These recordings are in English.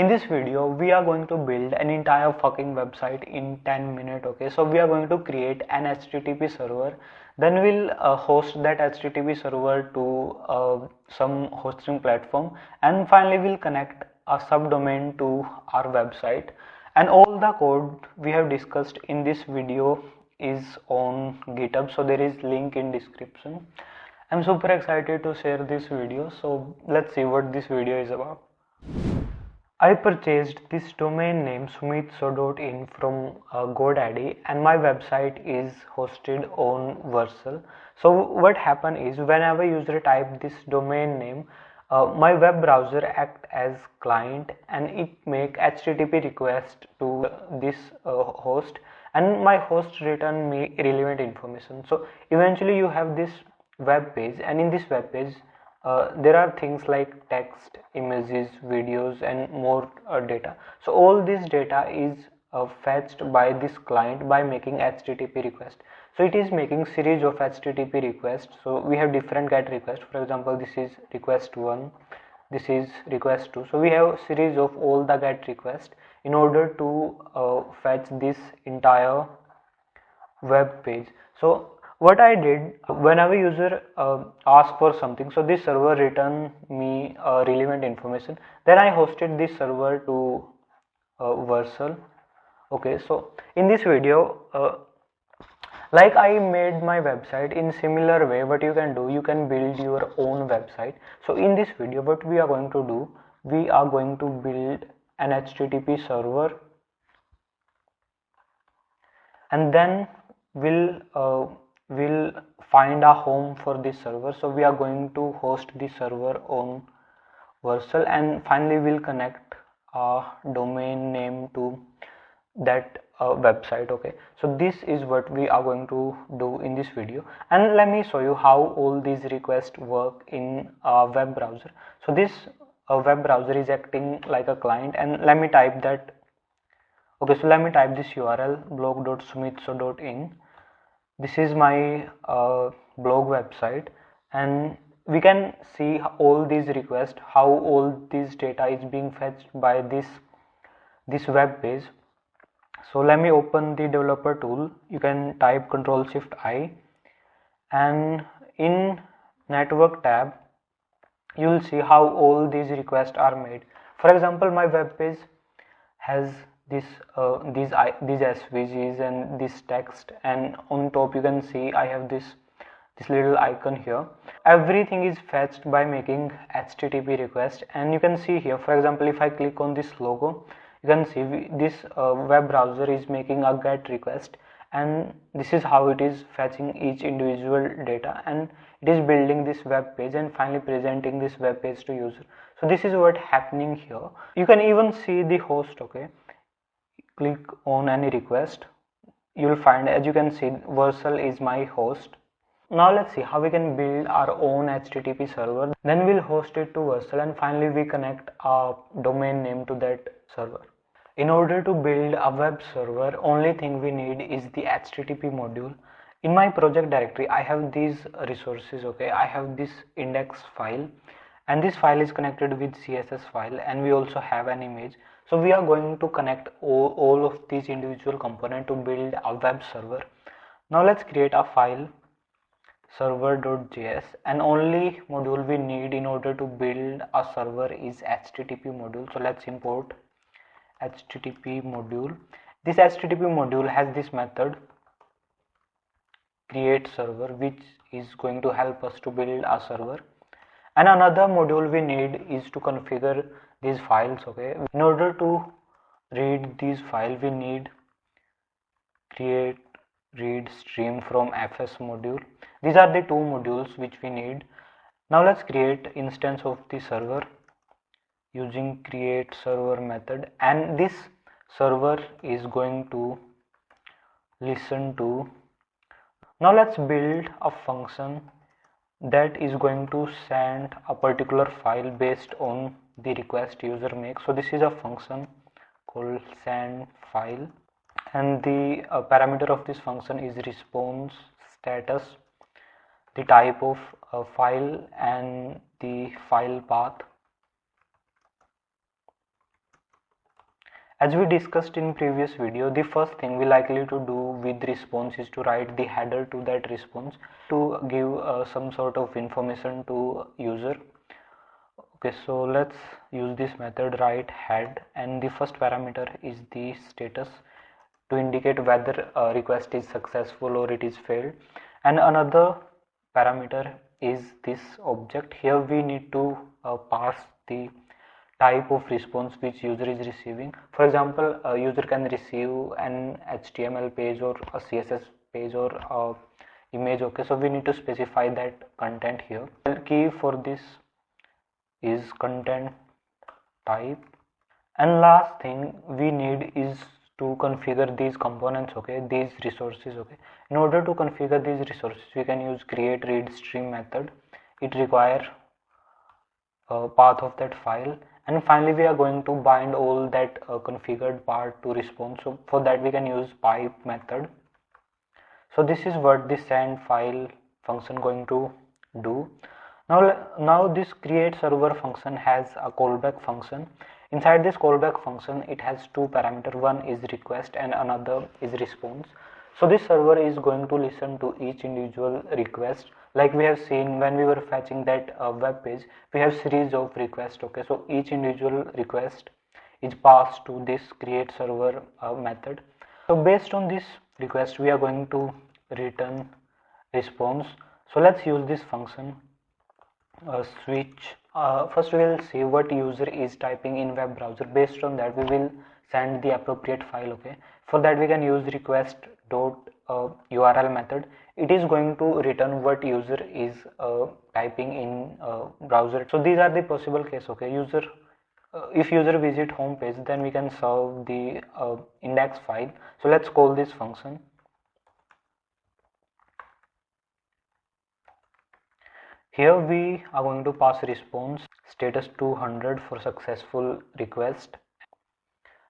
In this video we are going to build an entire fucking website in 10 minutes. Okay, so we are going to create an HTTP server, then we'll host that HTTP server to some hosting platform, and finally we'll connect a subdomain to our website. And all the code we have discussed in this video is on GitHub, so there is link in description. I'm super excited to share this video, so let's see what this video is about. I purchased this domain name sumitso.in from GoDaddy, and my website is hosted on Vercel. So what happened is, whenever user type this domain name, my web browser act as client and it make HTTP request to this host, and my host return me relevant information. So eventually you have this web page, and in this web page there are things like text, images, videos, and more data. So all this data is fetched by this client by making HTTP request. So it is making series of HTTP requests. So we have different GET requests. For example, this is request 1, this is request 2. So we have series of all the GET requests in order to fetch this entire web page. So what I did, whenever user ask for something, so this server return me relevant information. Then I hosted this server to Vercel. Okay, so in this video, like I made my website in similar way, what you can do, you can build your own website. So in this video, what we are going to do, we are going to build an HTTP server, and then we'll find a home for this server. So we are going to host this server on Vercel, and finally we'll connect a domain name to that website. Okay, so this is what we are going to do in this video, and let me show you how all these requests work in a web browser. So this web browser is acting like a client, and let me type that. Okay, so let me type this URL, blog.sumitso.in. This is my blog website, and we can see all these requests, how all this data is being fetched by this web page. So let me open the developer tool. You can type Ctrl+Shift+I, and in network tab you will see how all these requests are made. For example, my web page has these SVGs and this text, and on top you can see I have this little icon here. Everything is fetched by making HTTP request, and you can see here, for example, if I click on this logo, you can see this web browser is making a GET request, and this is how it is fetching each individual data, and it is building this web page and finally presenting this web page to user. So this is what happening here. You can even see the host. Okay, click on any request, you will find, as you can see, Vercel is my host. Now let's see how we can build our own HTTP server. Then we'll host it to Vercel, and finally we connect a domain name to that server. In order to build a web server, only thing we need is the HTTP module. In my project directory I have these resources. Okay, I have this index file, and this file is connected with CSS file, and we also have an image. So we are going to connect all of these individual components to build a web server. Now let's create a file, server.js, and only module we need in order to build a server is HTTP module. So let's import HTTP module. This HTTP module has this method create server, which is going to help us to build a server. And another module we need is to configure these files. Okay, in order to read these files we need create read stream from fs module. These are the two modules which we need. Now let's create instance of the server using create server method, and this server is going to listen to. Now let's build a function that is going to send a particular file based on the request user makes. So this is a function called send file, and the parameter of this function is response status, the type of file, and the file path. As we discussed in previous video, the first thing we likely to do with response is to write the header to that response to give some sort of information to user. Okay, so let's use this method write head, and the first parameter is the status to indicate whether a request is successful or it is failed, and another parameter is this object. Here we need to pass the type of response which user is receiving. For example, a user can receive an HTML page or a CSS page or a image. Okay, so we need to specify that content here. The key for this is content type, and last thing we need is to configure these components, okay, these resources. Okay, in order to configure these resources we can use create read stream method. It requires a path of that file, and finally we are going to bind all that configured part to response. So for that we can use pipe method. So this is what the send file function going to do. Now this create server function has a callback function. Inside this callback function it has two parameters, one is request and another is response. So this server is going to listen to each individual request. Like we have seen when we were fetching that web page, we have series of requests. Okay, so each individual request is passed to this create server method. So based on this request we are going to return response. So let's use this function switch. First we will see what user is typing in web browser. Based on that we will send the appropriate file. Okay, for that we can use request dot URL method. It is going to return what user is typing in browser. So these are the possible case. Okay, user if user visit home page, then we can serve the index file. So let's call this function. Here we are going to pass response status 200 for successful request,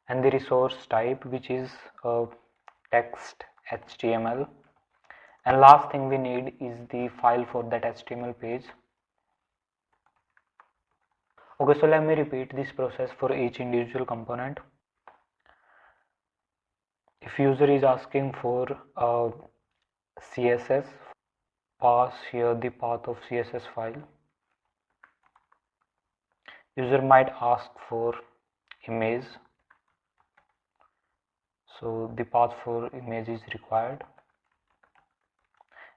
and the resource type which is text HTML, and last thing we need is the file for that HTML page. Okay, so let me repeat this process for each individual component. If user is asking for CSS, pass here the path of CSS file. User might ask for image, so the path for image is required,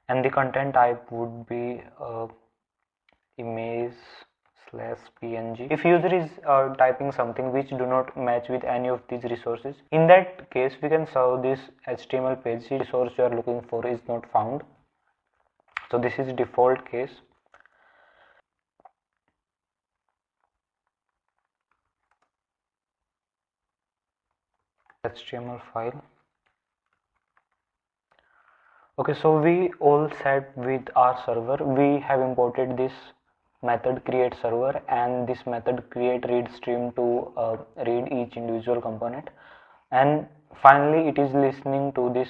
and the content type would be image/png. If user is typing something which do not match with any of these resources, in that case we can serve this HTML page. The resource you are looking for is not found. So this is default case. HTML file. Okay, so we all set with our server. We have imported this method create server and this method create read stream to read each individual component, and finally it is listening to this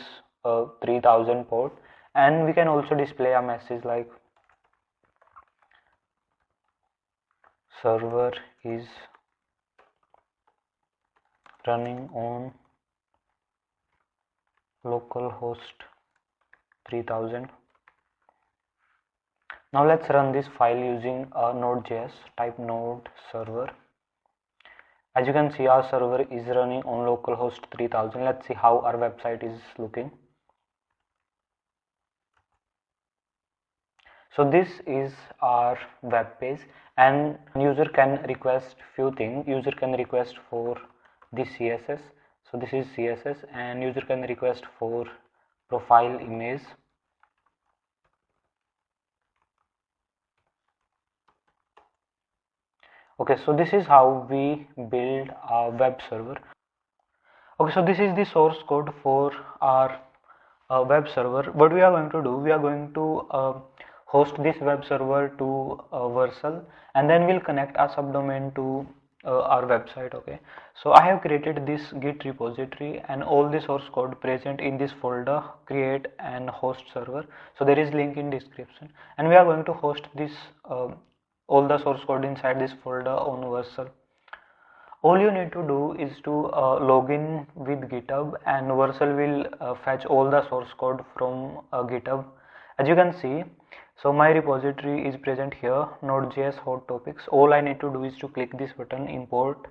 3000 port, and we can also display a message like server is running on localhost 3000. Now let's run this file using Node.js. Type node server. As you can see, our server is running on localhost 3000. Let's see how our website is looking. So this is our web page, and user can request few things. User can request for the CSS. So this is CSS, and user can request for profile image. Okay, so this is how we build a web server. Okay, so this is the source code for our web server. What we are going to do, we are going to host this web server to Vercel, and then we'll connect our subdomain to our website. Okay, so I have created this Git repository and all the source code present in this folder create and host server. So there is link in description, and we are going to host this all the source code inside this folder on Vercel. All you need to do is to log in with GitHub, and Vercel will fetch all the source code from GitHub. As you can see, so my repository is present here, Node.js hot topics. All I need to do is to click this button, import.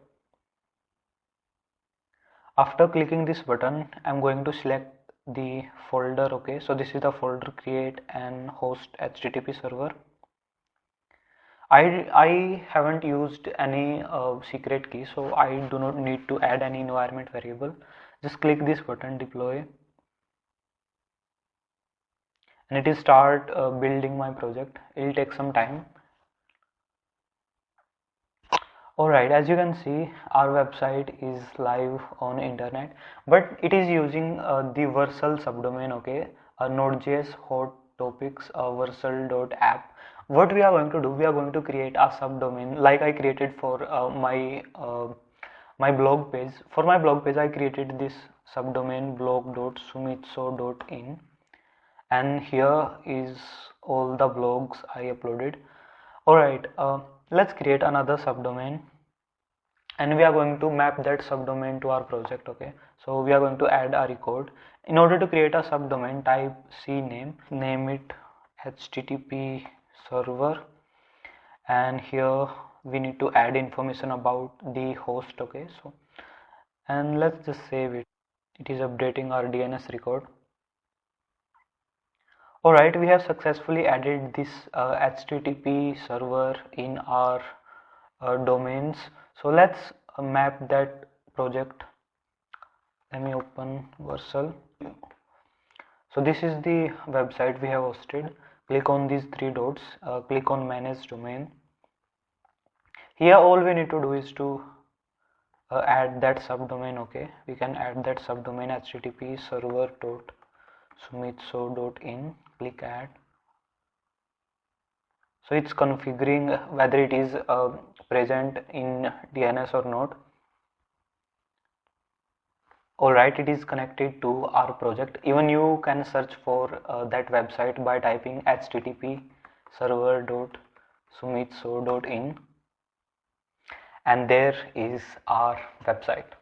After clicking this button, I'm going to select the folder. Okay, so this is the folder, create and host HTTP server. I haven't used any secret key, so I do not need to add any environment variable. Just click this button, deploy, and it will start building my project. It will take some time. Alright, as you can see, our website is live on internet, but it is using the Vercel subdomain. Okay, Node.js hot topics Vercel.app. What we are going to do, we are going to create a subdomain like I created for my blog page. For my blog page, I created this subdomain blog.sumitso.in, and here is all the blogs I uploaded. Alright, let's create another subdomain, and we are going to map that subdomain to our project. Okay, so we are going to add a record. In order to create a subdomain, type cname, name it HTTP server, and here we need to add information about the host. Okay, so and let's just save it. It is updating our DNS record. Alright, we have successfully added this HTTP server in our domains. So let's map that project. Let me open Vercel. So this is the website we have hosted. Click on these three dots, click on manage domain. Here all we need to do is to add that subdomain. Okay, we can add that subdomain http server.sumitso.in. click add. So it's configuring whether it is present in DNS or not. Alright, it is connected to our project. Even you can search for that website by typing http server.sumitso.in, and there is our website.